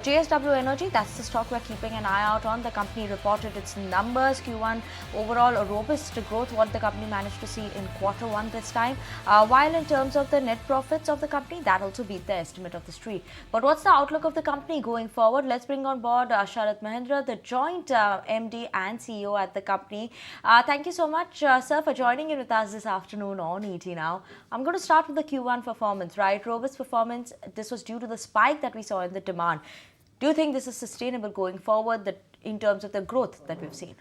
JSW Energy, that's the stock we're keeping an eye out on. The company reported its numbers. Q1 overall a robust growth, what the company managed to see in Q1 this time. While in terms of the net profits of the company, that also beat the estimate of the street. But what's the outlook of the company going forward? Let's bring on board Sharad Mahendra, the joint MD and CEO at the company. Thank you so much, sir, for joining in with us this afternoon on ET Now. I'm going to start with the Q1 performance, right? Robust performance. This was due to the spike that we saw in the demand. Do you think this is sustainable going forward in terms of the growth that we've seen?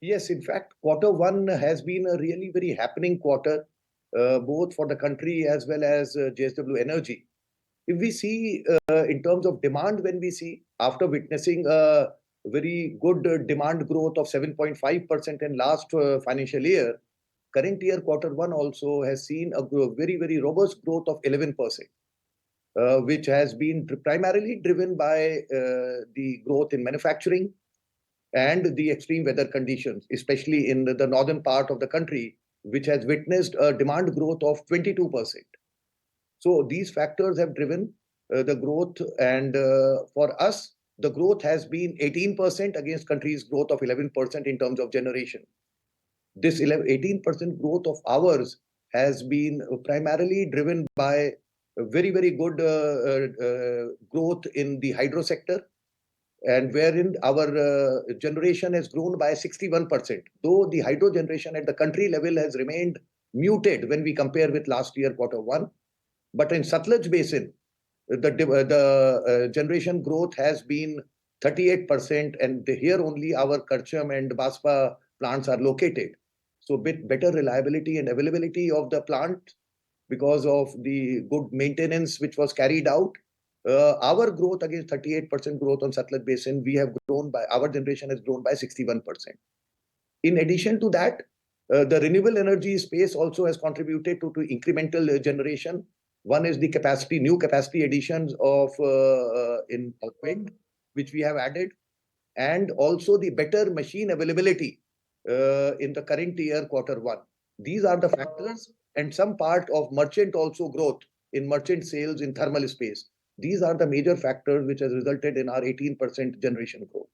Yes, in fact, Q1 has been a really very happening quarter, both for the country as well as JSW Energy. If we see in terms of demand, when we see after witnessing a very good demand growth of 7.5% in last financial year, current year Q1 also has seen a very, very robust growth of 11%. Which has been primarily driven by the growth in manufacturing and the extreme weather conditions, especially in the northern part of the country, which has witnessed a demand growth of 22%. So these factors have driven the growth, and for us, the growth has been 18% against country's growth of 11% in terms of generation. This 18% growth of ours has been primarily driven by very, very good growth in the hydro sector, and wherein our generation has grown by 61%, though the hydro generation at the country level has remained muted when we compare with last year Q1. But in Sutlej Basin, the generation growth has been 38%, and here only our Karcham and Baspa plants are located. So bit better reliability and availability of the plant because of the good maintenance which was carried out. Our growth against 38% growth on Sutlej Basin, our generation has grown by 61%. In addition to that, the renewable energy space also has contributed to incremental generation. One is the new capacity additions of wind, which we have added, and also the better machine availability in the current year Q1. These are the factors, and some part of merchant also growth in merchant sales in thermal space. These are the major factors which has resulted in our 18% generation growth.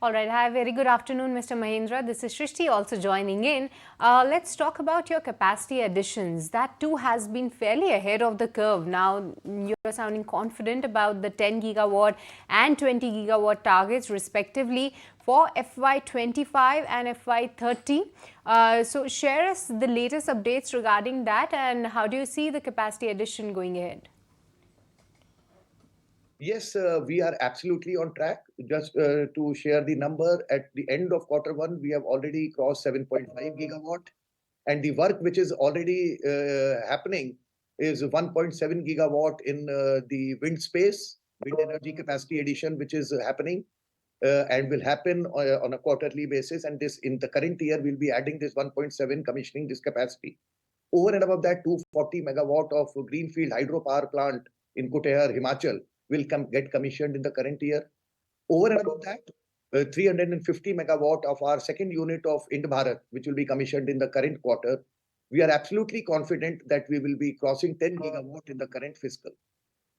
All right. Hi, very good afternoon, Mr. Mahendra. This is Shrishti also joining in. Let's talk about your capacity additions. That too has been fairly ahead of the curve. Now, you're sounding confident about the 10 gigawatt and 20 gigawatt targets respectively for FY25 and FY30. So share us the latest updates regarding that, and how do you see the capacity addition going ahead? Yes, we are absolutely on track. Just to share the number, at the end of Q1, we have already crossed 7.5 gigawatt. And the work which is already happening is 1.7 gigawatt in the wind space, wind energy capacity addition, which is happening and will happen on a quarterly basis. And this in the current year, we'll be adding this 1.7, commissioning this capacity. Over and above that, 240 megawatt of greenfield hydropower plant in Kutehr, Himachal, will get commissioned in the current year. Over and above that, 350 megawatt of our second unit of Ind-Bharat, which will be commissioned in the current quarter. We are absolutely confident that we will be crossing 10 gigawatt in the current fiscal.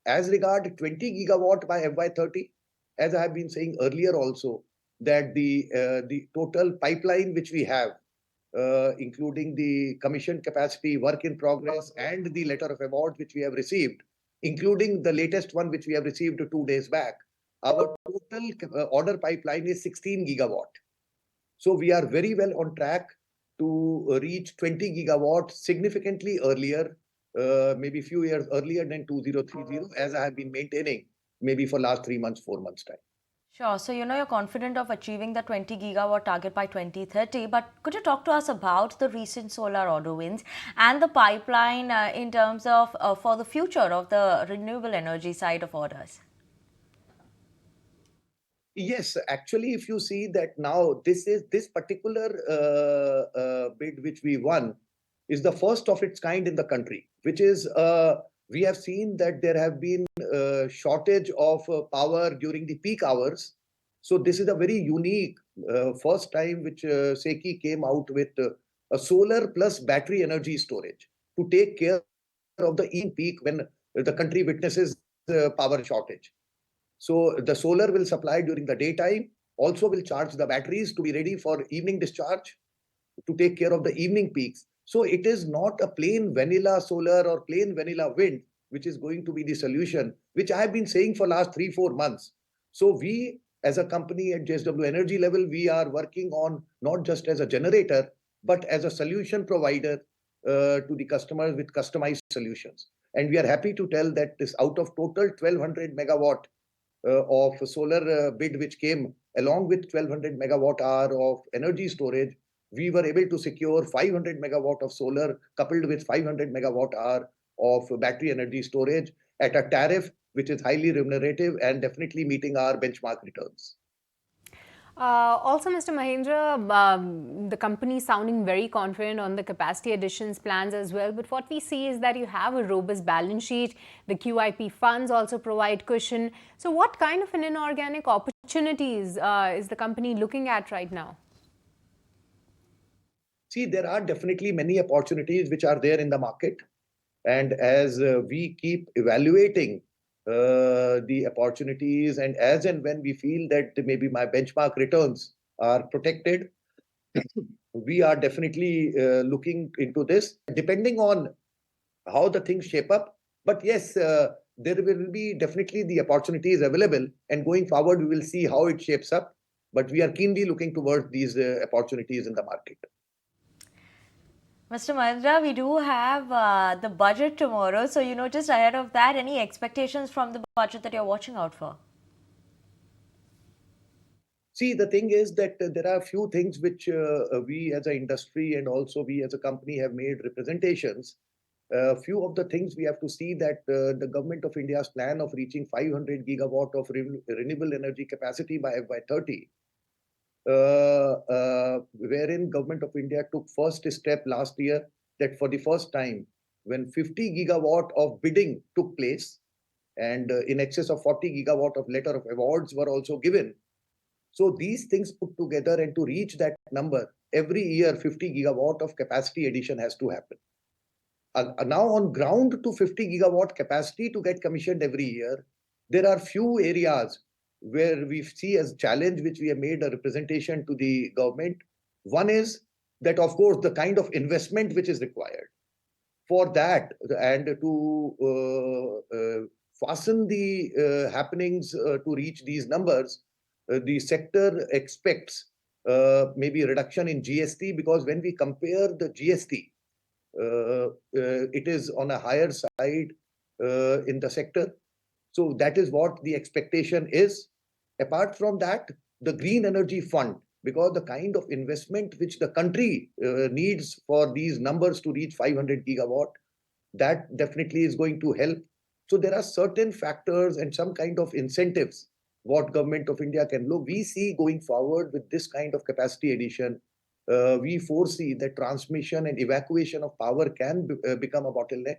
As regard 20 gigawatt by FY30, as I have been saying earlier also, that the total pipeline which we have, including the commissioned capacity, work in progress, and the letter of award which we have received, including the latest one which we have received 2 days back, our total order pipeline is 16 gigawatt. So we are very well on track to reach 20 gigawatt significantly earlier, maybe a few years earlier than 2030, as I have been maintaining maybe for last 3 months, 4 months time. Sure. So, you're confident of achieving the 20 gigawatt target by 2030. But could you talk to us about the recent solar order wins and the pipeline in terms of for the future of the renewable energy side of orders? Yes, actually, if you see that now this particular bid which we won is the first of its kind in the country, which is we have seen that there have been shortage of power during the peak hours. So this is a very unique first time which SECI came out with a solar plus battery energy storage to take care of the evening peak when the country witnesses power shortage. So the solar will supply during the daytime, also will charge the batteries to be ready for evening discharge to take care of the evening peaks. So it is not a plain vanilla solar or plain vanilla wind which is going to be the solution, which I have been saying for last 3-4 months. So we as a company at JSW Energy level, we are working on not just as a generator, but as a solution provider to the customers with customized solutions. And we are happy to tell that this out of total 1200 megawatt of solar bid which came along with 1200 megawatt hour of energy storage, we were able to secure 500 megawatt of solar coupled with 500 megawatt hour of battery energy storage at a tariff which is highly remunerative and definitely meeting our benchmark returns. Also, Mr. Mahendra, the company is sounding very confident on the capacity additions plans as well. But what we see is that you have a robust balance sheet. The QIP funds also provide cushion. So what kind of an inorganic opportunities is the company looking at right now? See, there are definitely many opportunities which are there in the market. And as we keep evaluating the opportunities and as and when we feel that maybe my benchmark returns are protected, we are definitely looking into this depending on how the things shape up. But yes, there will be definitely the opportunities available, and going forward, we will see how it shapes up. But we are keenly looking towards these opportunities in the market. Mr. Mahendra, we do have the budget tomorrow. So, just ahead of that, any expectations from the budget that you're watching out for? See, the thing is that there are a few things which we as an industry and also we as a company have made representations. A few of the things we have to see that the government of India's plan of reaching 500 gigawatt of renewable energy capacity by FY30, wherein government of India took first step last year that for the first time when 50 gigawatt of bidding took place and in excess of 40 gigawatt of letter of awards were also given. So these things put together and to reach that number, every year 50 gigawatt of capacity addition has to happen. Now on ground to 50 gigawatt capacity to get commissioned every year, there are few areas where we see as challenge which we have made a representation to the government. One is that of course the kind of investment which is required for that and to fasten the happenings to reach these numbers, the sector expects maybe a reduction in GST, because when we compare the GST, it is on a higher side in the sector. So that is what the expectation is. Apart from that, the Green Energy Fund, because the kind of investment which the country needs for these numbers to reach 500 gigawatt, that definitely is going to help. So there are certain factors and some kind of incentives what government of India can look. We see going forward with this kind of capacity addition, we foresee that transmission and evacuation of power can become a bottleneck.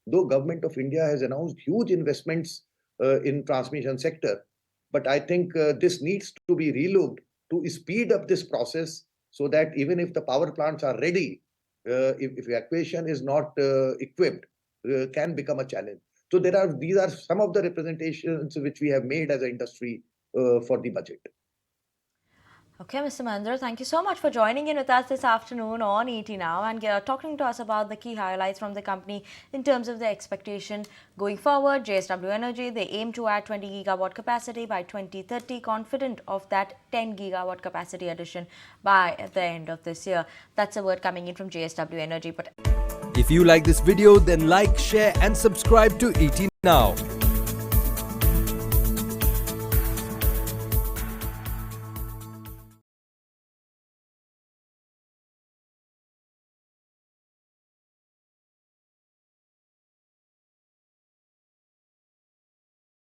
Though government of India has announced huge investments in transmission sector, but I think this needs to be relooked to speed up this process so that even if the power plants are ready, if evacuation is not equipped, can become a challenge. So these are some of the representations which we have made as an industry for the budget. Okay, Mr. Mahendra, thank you so much for joining in with us this afternoon on ET Now and talking to us about the key highlights from the company in terms of the expectation going forward. JSW Energy, they aim to add 20 gigawatt capacity by 2030, confident of that 10 gigawatt capacity addition by the end of this year. That's a word coming in from JSW Energy. But if you like this video, then like, share and subscribe to ET Now.